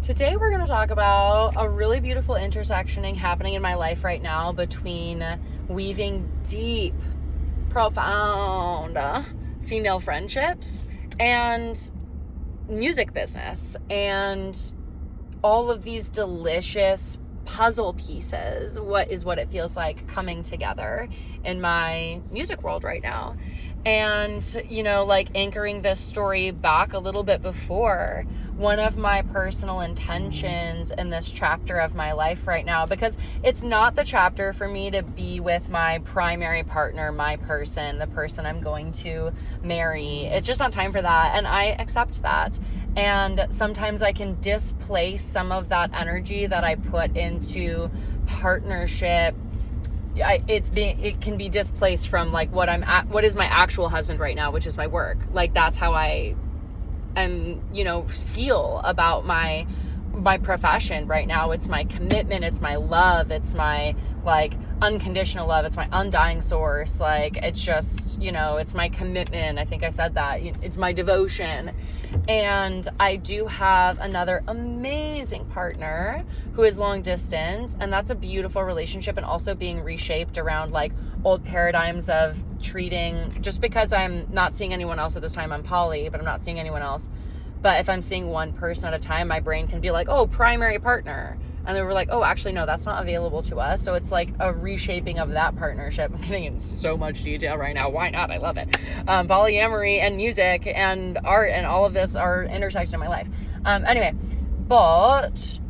Today we're going to talk about a really beautiful intersectioning happening in my life right now between weaving deep, profound female friendships and music business and all of these delicious puzzle pieces. What it feels like coming together in my music world right now. And, anchoring this story back a little bit before, one of my personal intentions in this chapter of my life right now, because it's not the chapter for me to be with my primary partner, my person, the person I'm going to marry. It's just not time for that. And I accept that. And sometimes I can displace some of that energy that I put into partnership. It can be displaced from what is my actual husband right now, which is my work. That's how I am, feel about my profession right now. It's my commitment, it's my love, it's my unconditional love, it's my undying source. It's just, it's my commitment. I think I said that. It's my devotion. And I do have another amazing partner who is long distance, and that's a beautiful relationship, and also being reshaped around old paradigms of treating, just because I'm not seeing anyone else at this time. I'm poly, but I'm not seeing anyone else. But if I'm seeing one person at a time, my brain can be primary partner. And then we're oh, actually, no, that's not available to us. So it's a reshaping of that partnership. I'm getting in so much detail right now. Why not? I love it. Polyamory and music and art and all of this are intersecting in my life. Anyway,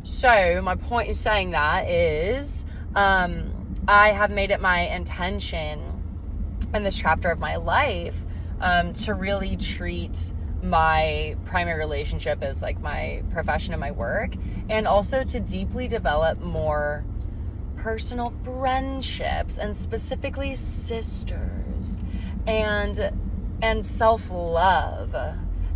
so my point in saying that is I have made it my intention in this chapter of my life to really treat my primary relationship is my profession and my work, and also to deeply develop more personal friendships, and specifically sisters and self-love.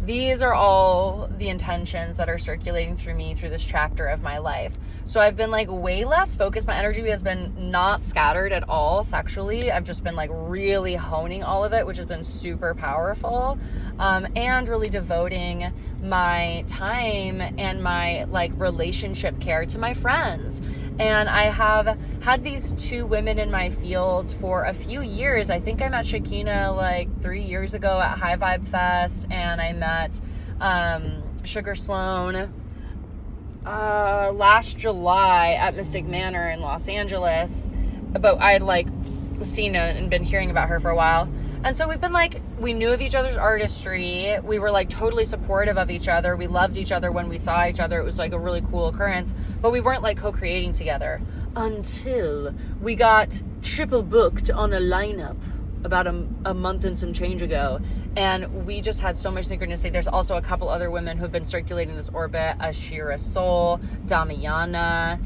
These are all the intentions that are circulating through me through this chapter of my life. So I've been way less focused. My energy has been not scattered at all sexually. I've just been really honing all of it, which has been super powerful. And really devoting my time and my relationship care to my friends. And I have had these two women in my field for a few years. I think I met Shekina 3 years ago at High Vibe Fest, and I met Sloan last July at Mystic Manor in Los Angeles. But I had seen and been hearing about her for a while. And so we've been we knew of each other's artistry. We were totally supportive of each other. We loved each other when we saw each other. It was a really cool occurrence, but we weren't co-creating together until we got triple booked on a lineup about a month and some change ago. And we just had so much synchronicity. There's also a couple other women who've been circulating this orbit, Ashira Soul, Damiana.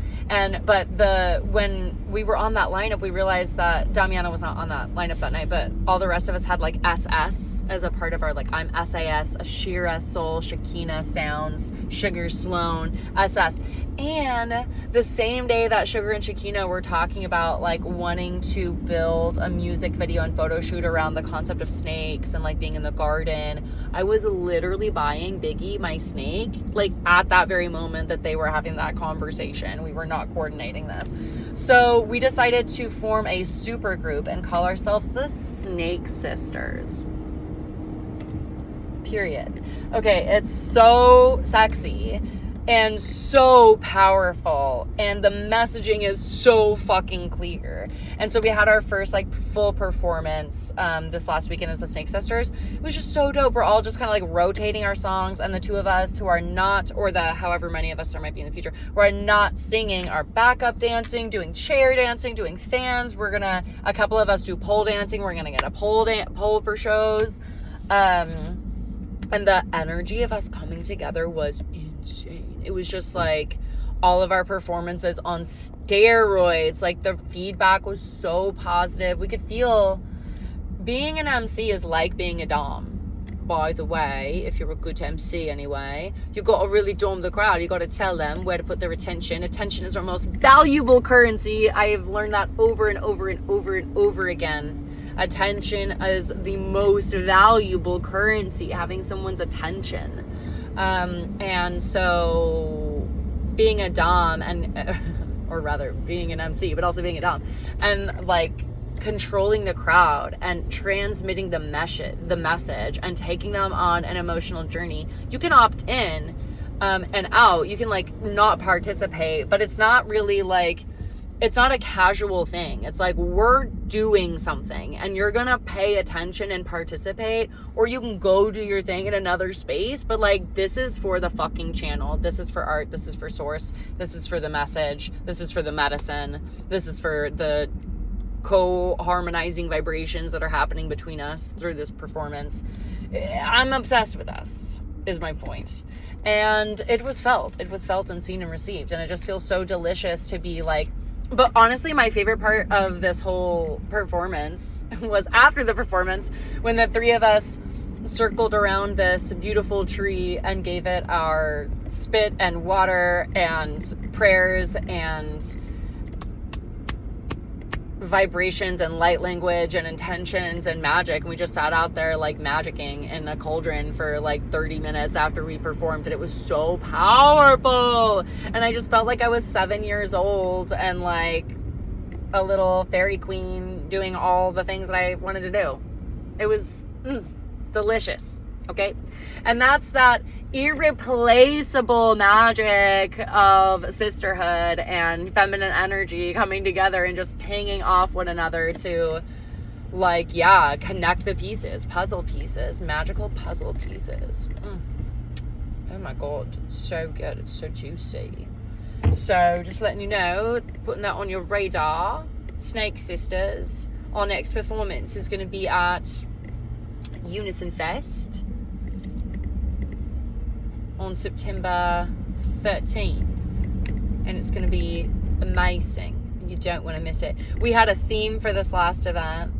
But when we were on that lineup, we realized that Damiana was not on that lineup that night, but all the rest of us had S.S. as a part of our, I'm S.A.S., Ashira Soul, Shekina Sounds, Sloan, S.S. And the same day that Sugar and Shekina were talking about wanting to build a music video and photo shoot around the concept of snakes and being in the garden, I was literally buying Biggie, my snake, at that very moment that they were having that conversation. We were not coordinating this. So we decided to form a supergroup and call ourselves the Snake Sisters. Period. Okay, it's so sexy and so powerful, and the messaging is so fucking clear. And so we had our first full performance this last weekend as the Snake Sisters. It was just so dope. We're all just kind of rotating our songs, and the two of us who are not, or the however many of us there might be in the future, who are not singing, are backup dancing, doing chair dancing, doing fans. A couple of us do pole dancing. We're gonna get a pole for shows. And the energy of us coming together was insane. It was just all of our performances on steroids. The feedback was so positive. We could feel being an MC is like being a dom. By the way, if you're a good MC anyway, you got to really dom the crowd. You got to tell them where to put their attention. Attention is our most valuable currency. I have learned that over and over and over and over again. Attention is the most valuable currency, having someone's attention. And so being a dom and or rather being an MC, but also being a dom, and like controlling the crowd and transmitting the message and taking them on an emotional journey. You can opt in and out. You can like not participate, but it's not really like, it's not a casual thing. It's like, we're doing something and you're gonna pay attention and participate, or you can go do your thing in another space. But like, this is for the fucking channel. This is for art. This is for source. This is for the message. This is for the medicine. This is for the co-harmonizing vibrations that are happening between us through this performance. I'm obsessed with us, is my point. And it was felt and seen and received. And it just feels so delicious to be like, but honestly, my favorite part of this whole performance was after the performance, when the three of us circled around this beautiful tree and gave it our spit and water and prayers and vibrations and light language and intentions and magic. And we just sat out there like magicking in a cauldron for like 30 minutes after we performed, and it was so powerful. And I just felt like I was 7 years old and like a little fairy queen doing all the things that I wanted to do. It was delicious. Okay. And that's that irreplaceable magic of sisterhood and feminine energy coming together and just pinging off one another to like, yeah, connect the pieces, puzzle pieces, magical puzzle pieces. Oh my God. It's so good. It's so juicy. So just letting you know, putting that on your radar, Snake Sisters. Our next performance is going to be at Unison Fest on September 13th, and it's going to be amazing. You don't want to miss it. We had a theme for this last event.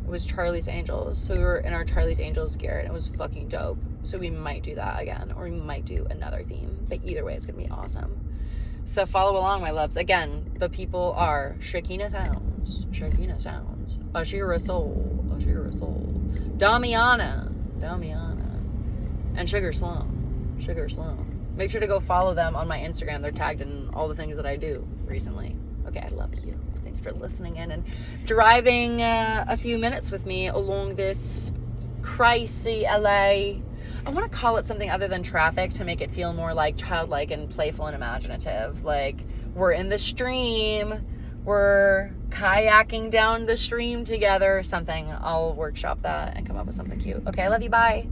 It was Charlie's Angels, so we were in our Charlie's Angels gear, and it was fucking dope. So we might do that again, or we might do another theme, but either way, it's going to be awesome. So follow along, my loves. Again, the people are Shekina Sounds, Ashira Soul, Damiana, and Sloan. Make sure to go follow them on my Instagram. They're tagged in all the things that I do recently. Okay, I love you. Thanks for listening in and driving a few minutes with me along this crazy LA. I want to call it something other than traffic to make it feel more like childlike and playful and imaginative. Like, we're in the stream. We're kayaking down the stream together. Something. I'll workshop that and come up with something cute. Okay, I love you. Bye.